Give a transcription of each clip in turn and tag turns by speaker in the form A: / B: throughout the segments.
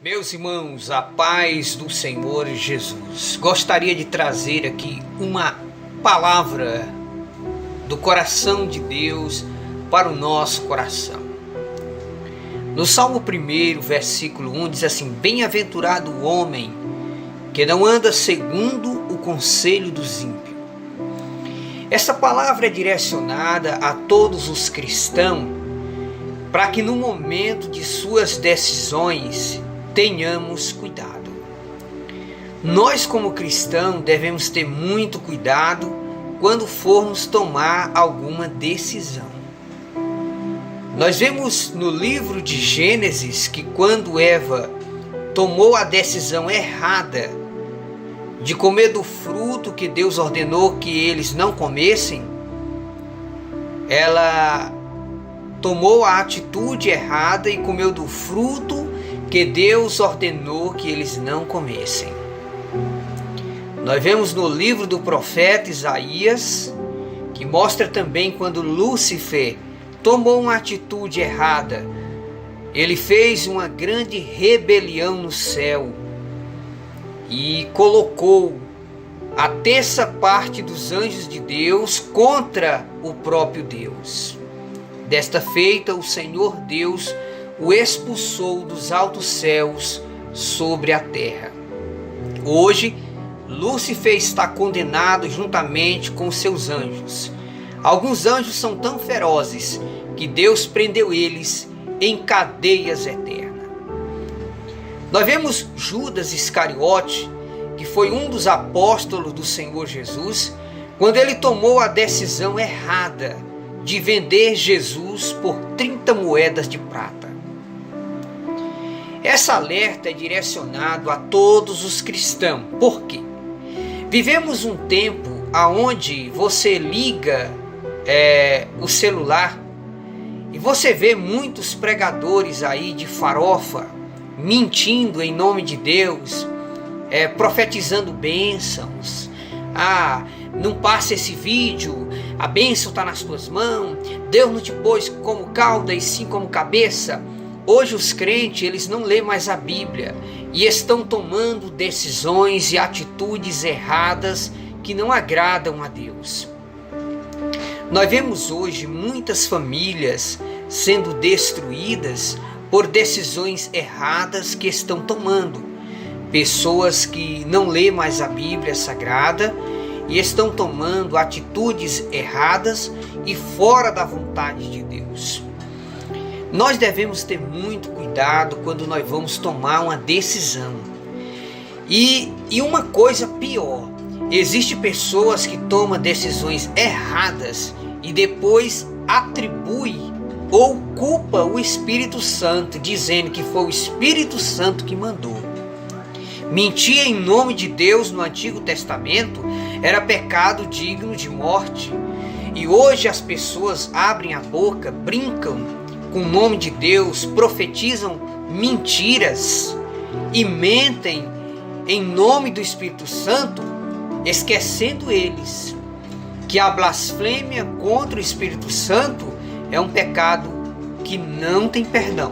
A: Meus irmãos, a paz do Senhor Jesus. Gostaria de trazer aqui uma palavra do coração de Deus para o nosso coração. No Salmo 1, versículo 1, diz assim: Bem-aventurado o homem que não anda segundo o conselho dos ímpios. Essa palavra é direcionada a todos os cristãos para que no momento de suas decisões tenhamos cuidado. Nós, como cristãos, devemos ter muito cuidado quando formos tomar alguma decisão. Nós vemos no livro de Gênesis que quando Eva tomou a decisão errada de comer do fruto que Deus ordenou que eles não comessem, ela tomou a atitude errada e comeu do fruto que Deus ordenou que eles não comessem. Nós vemos no livro do profeta Isaías, que mostra também quando Lúcifer tomou uma atitude errada. Ele fez uma grande rebelião no céu e colocou a terça parte dos anjos de Deus contra o próprio Deus. Desta feita, o Senhor Deus o expulsou dos altos céus sobre a terra. Hoje, Lúcifer está condenado juntamente com seus anjos. Alguns anjos são tão ferozes que Deus prendeu eles em cadeias eternas. Nós vemos Judas Iscariote, que foi um dos apóstolos do Senhor Jesus, quando ele tomou a decisão errada de vender Jesus por 30 moedas de prata. Essa alerta é direcionado a todos os cristãos. Por quê? Vivemos um tempo onde você liga o celular e você vê muitos pregadores aí de farofa mentindo em nome de Deus, profetizando bênçãos. Não passe esse vídeo, a bênção está nas tuas mãos, Deus não te pôs como cauda e sim como cabeça. Hoje os crentes, eles não lêem mais a Bíblia e estão tomando decisões e atitudes erradas que não agradam a Deus. Nós vemos hoje muitas famílias sendo destruídas por decisões erradas que estão tomando. Pessoas que não lêem mais a Bíblia Sagrada e estão tomando atitudes erradas e fora da vontade de Deus. Nós devemos ter muito cuidado quando nós vamos tomar uma decisão. E uma coisa pior, existem pessoas que tomam decisões erradas e depois atribui ou culpa o Espírito Santo, dizendo que foi o Espírito Santo que mandou. Mentir em nome de Deus no Antigo Testamento era pecado digno de morte. E hoje as pessoas abrem a boca, brincam com o nome de Deus, profetizam mentiras e mentem em nome do Espírito Santo, esquecendo eles que a blasfêmia contra o Espírito Santo é um pecado que não tem perdão.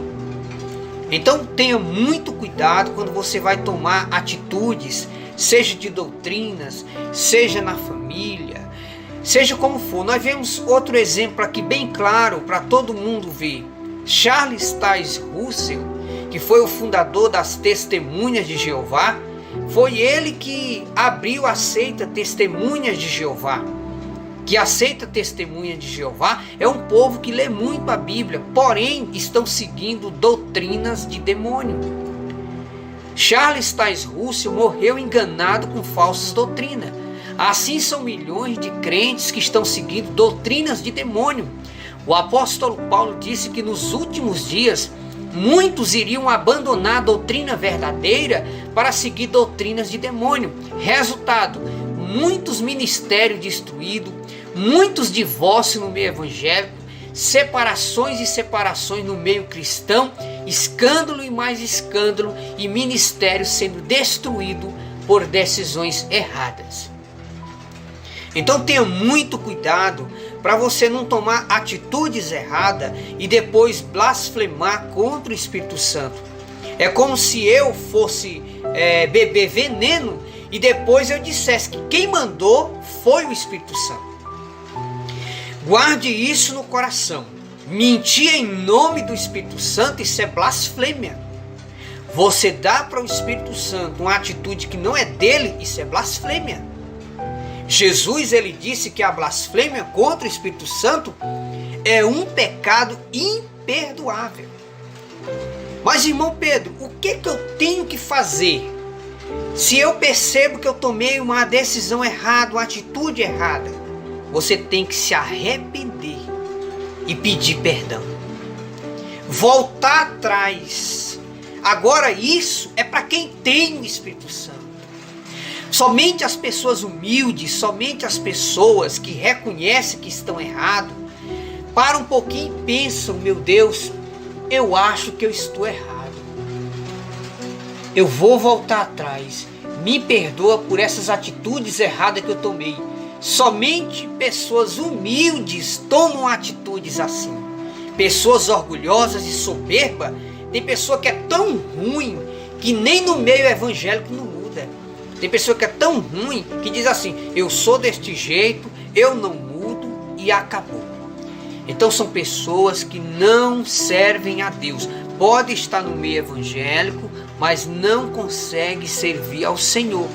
A: Então tenha muito cuidado quando você vai tomar atitudes, seja de doutrinas, seja na família, seja como for. Nós vemos outro exemplo aqui bem claro para todo mundo ver. Charles Taze Russell, que foi o fundador das Testemunhas de Jeová, foi ele que abriu a seita Testemunhas de Jeová. Que a seita Testemunha de Jeová é um povo que lê muito a Bíblia, porém estão seguindo doutrinas de demônio. Charles Taze Russell morreu enganado com falsas doutrinas. Assim são milhões de crentes que estão seguindo doutrinas de demônio. O apóstolo Paulo disse que nos últimos dias muitos iriam abandonar a doutrina verdadeira para seguir doutrinas de demônio. Resultado, muitos ministérios destruídos, muitos divórcios no meio evangélico, separações e separações no meio cristão, escândalo e mais escândalo e ministérios sendo destruídos por decisões erradas. Então tenha muito cuidado para você não tomar atitudes erradas e depois blasfemar contra o Espírito Santo. É como se eu fosse beber veneno e depois eu dissesse que quem mandou foi o Espírito Santo. Guarde isso no coração. Mentir em nome do Espírito Santo, isso é blasfêmia. Você dá para o Espírito Santo uma atitude que não é dele, isso é blasfêmia. Jesus, ele disse que a blasfêmia contra o Espírito Santo é um pecado imperdoável. Mas, irmão Pedro, o que eu tenho que fazer? Se eu percebo que eu tomei uma decisão errada, uma atitude errada, você tem que se arrepender e pedir perdão. Voltar atrás. Agora isso é para quem tem o Espírito Santo. Somente as pessoas humildes, somente as pessoas que reconhecem que estão errados, param um pouquinho e pensam, meu Deus, eu acho que eu estou errado. Eu vou voltar atrás. Me perdoa por essas atitudes erradas que eu tomei. Somente pessoas humildes tomam atitudes assim. Pessoas orgulhosas e soberbas. Tem pessoa que é tão ruim que nem no meio evangélico não muda. Tem pessoa que é tão ruim que diz assim, eu sou deste jeito, eu não mudo e acabou. Então são pessoas que não servem a Deus. Pode estar no meio evangélico, mas não consegue servir ao Senhor.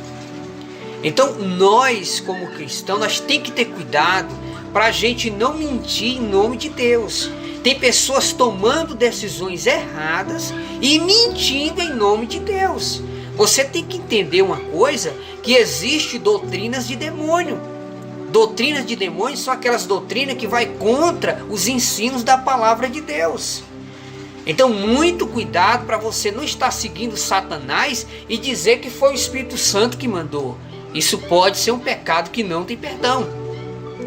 A: Então nós, como cristãos, nós temos que ter cuidado para a gente não mentir em nome de Deus. Tem pessoas tomando decisões erradas e mentindo em nome de Deus. Você tem que entender uma coisa, que existe doutrinas de demônio. Doutrinas de demônio são aquelas doutrinas que vai contra os ensinos da palavra de Deus. Então muito cuidado para você não estar seguindo Satanás e dizer que foi o Espírito Santo que mandou. Isso pode ser um pecado que não tem perdão.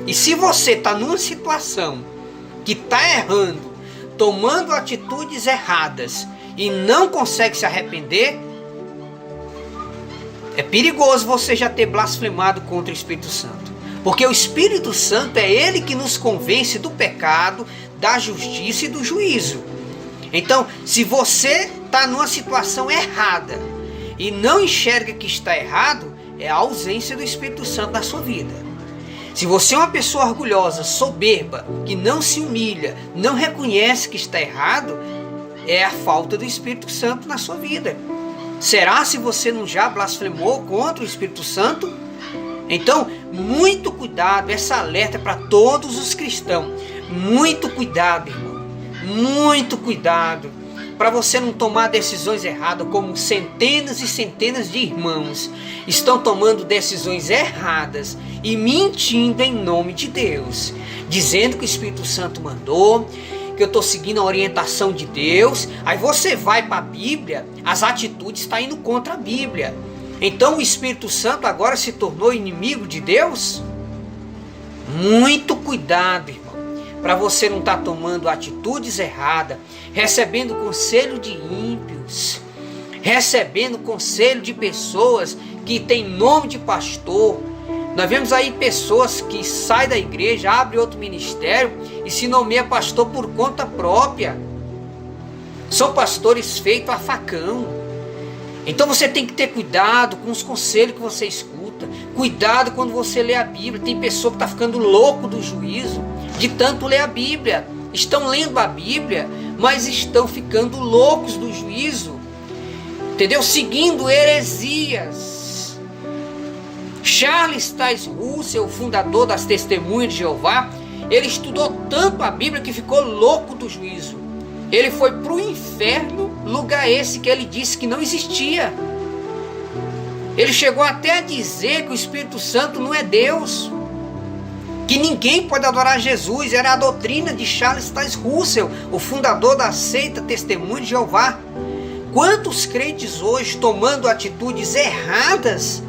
A: E se você está numa situação que está errando, tomando atitudes erradas e não consegue se arrepender, é perigoso você já ter blasfemado contra o Espírito Santo. Porque o Espírito Santo é ele que nos convence do pecado, da justiça e do juízo. Então, se você está numa situação errada e não enxerga que está errado, é a ausência do Espírito Santo na sua vida. Se você é uma pessoa orgulhosa, soberba, que não se humilha, não reconhece que está errado, é a falta do Espírito Santo na sua vida. Será se você não já blasfemou contra o Espírito Santo? Então, muito cuidado, essa alerta é para todos os cristãos. Muito cuidado, irmão. Muito cuidado para você não tomar decisões erradas, como centenas e centenas de irmãos estão tomando decisões erradas e mentindo em nome de Deus, dizendo que o Espírito Santo mandou, que eu estou seguindo a orientação de Deus. Aí você vai para a Bíblia, as atitudes estão indo contra a Bíblia. Então o Espírito Santo agora se tornou inimigo de Deus? Muito cuidado, irmão, para você não estar tomando atitudes erradas, recebendo conselho de ímpios, recebendo conselho de pessoas que têm nome de pastor. Nós vemos aí pessoas que saem da igreja, abrem outro ministério e se nomeia pastor por conta própria. São pastores feitos a facão. Então você tem que ter cuidado com os conselhos que você escuta. Cuidado quando você lê a Bíblia. Tem pessoa que está ficando louco do juízo de tanto ler a Bíblia. Estão lendo a Bíblia, mas estão ficando loucos do juízo. Entendeu? Seguindo heresias. Charles Taze Russell, o fundador das Testemunhas de Jeová, ele estudou tanto a Bíblia que ficou louco do juízo. Ele foi para o inferno, lugar esse que ele disse que não existia. Ele chegou até a dizer que o Espírito Santo não é Deus, que ninguém pode adorar Jesus. Era a doutrina de Charles Taze Russell, o fundador da seita Testemunha de Jeová. Quantos crentes hoje tomando atitudes erradas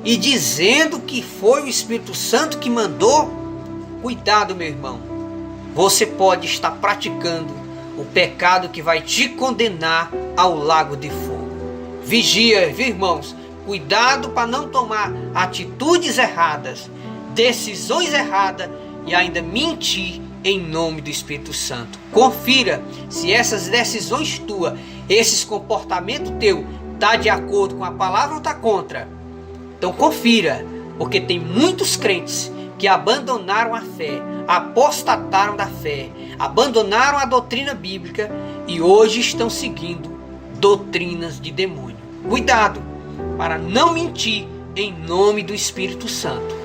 A: e dizendo que foi o Espírito Santo que mandou? Cuidado, meu irmão, você pode estar praticando o pecado que vai te condenar ao lago de fogo. Vigia, viu, irmãos? Cuidado para não tomar atitudes erradas, decisões erradas e ainda mentir em nome do Espírito Santo. Confira se essas decisões tuas Esses comportamento teu tá de acordo com a palavra ou tá contra? Então confira, porque tem muitos crentes que abandonaram a fé, apostataram da fé, abandonaram a doutrina bíblica e hoje estão seguindo doutrinas de demônio. Cuidado para não mentir em nome do Espírito Santo.